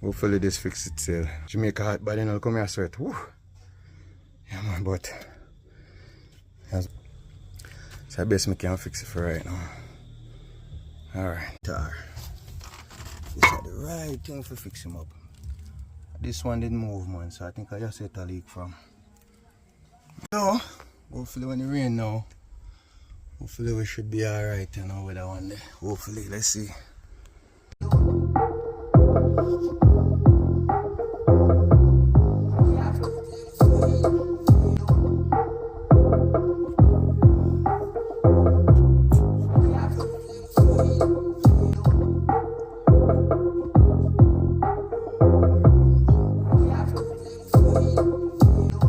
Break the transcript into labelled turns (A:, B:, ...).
A: Hopefully this fix itself. Jamaica hot body now come here sweat. Woo. Yeah man, but so I best me can fix it for right now. Alright. This is the right thing for fix him up. This one didn't move man, so I think I just set a leak from. So hopefully when it rain now, hopefully we should be alright, you know, with that one there. Hopefully, let's see.